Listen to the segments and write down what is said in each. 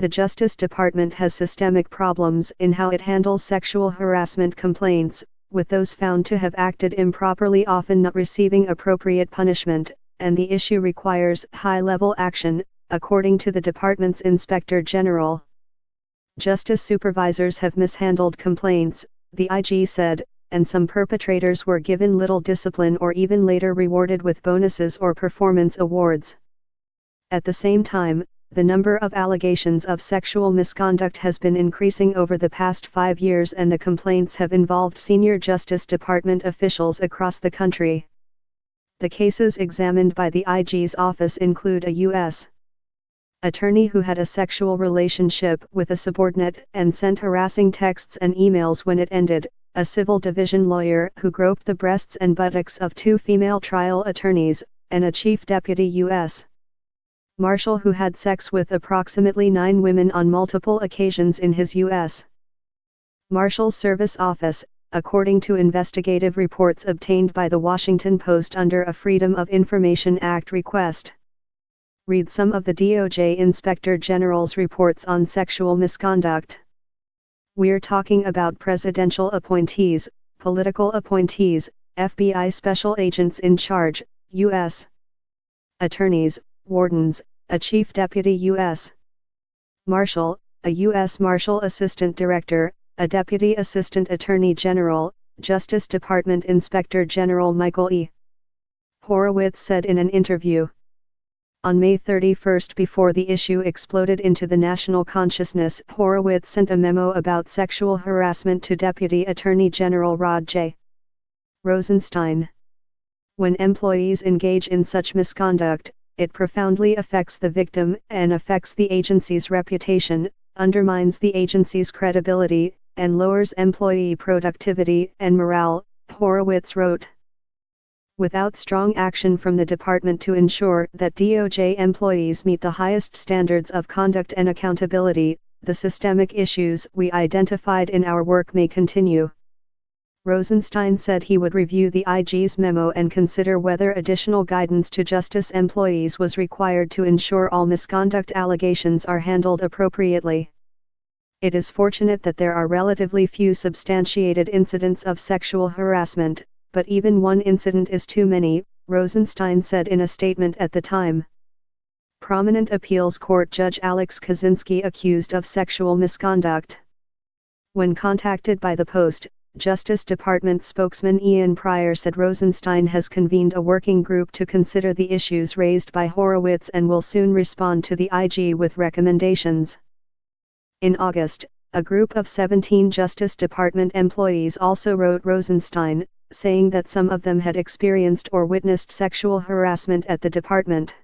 The Justice Department has systemic problems in how it handles sexual harassment complaints, with those found to have acted improperly often not receiving appropriate punishment, and the issue requires high-level action, according to the department's Inspector General. Justice supervisors have mishandled complaints, the IG said, and some perpetrators were given little discipline or even later rewarded with bonuses or performance awards. At the same time, the number of allegations of sexual misconduct has been increasing over the past 5 years, and the complaints have involved senior Justice Department officials across the country. The cases examined by the IG's office include a U.S. attorney who had a sexual relationship with a subordinate and sent harassing texts and emails when it ended, a civil division lawyer who groped the breasts and buttocks of 2 female trial attorneys, and a chief deputy U.S. marshal who had sex with approximately 9 women on multiple occasions in his U.S. Marshal's Service office, according to investigative reports obtained by the Washington Post under a Freedom of Information Act request. Read some of the DOJ Inspector General's reports on sexual misconduct. We're talking about presidential appointees, political appointees, FBI special agents in charge, U.S. attorneys, wardens, a chief deputy U.S. marshal, a U.S. Marshal Assistant Director, a Deputy Assistant Attorney General, Justice Department Inspector General Michael E. Horowitz said in an interview. On May 31, before the issue exploded into the national consciousness, Horowitz sent a memo about sexual harassment to Deputy Attorney General Rod J. Rosenstein. When employees engage in such misconduct, it profoundly affects the victim and affects the agency's reputation, undermines the agency's credibility, and lowers employee productivity and morale, Horowitz wrote. Without strong action from the department to ensure that DOJ employees meet the highest standards of conduct and accountability, the systemic issues we identified in our work may continue. Rosenstein said he would review the IG's memo and consider whether additional guidance to justice employees was required to ensure all misconduct allegations are handled appropriately. It is fortunate that there are relatively few substantiated incidents of sexual harassment, but even one incident is too many, Rosenstein said in a statement at the time. Prominent appeals court judge Alex Kaczynski accused of sexual misconduct. When contacted by the Post, Justice Department spokesman Ian Pryor said Rosenstein has convened a working group to consider the issues raised by Horowitz and will soon respond to the IG with recommendations. In August, a group of 17 Justice Department employees also wrote Rosenstein, saying that some of them had experienced or witnessed sexual harassment at the department.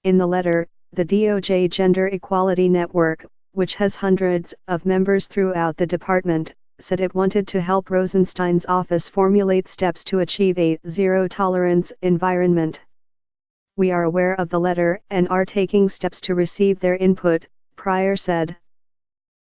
In the letter, the DOJ Gender Equality Network, which has hundreds of members throughout the department, said it wanted to help Rosenstein's office formulate steps to achieve a zero-tolerance environment. We are aware of the letter and are taking steps to receive their input, Pryor said.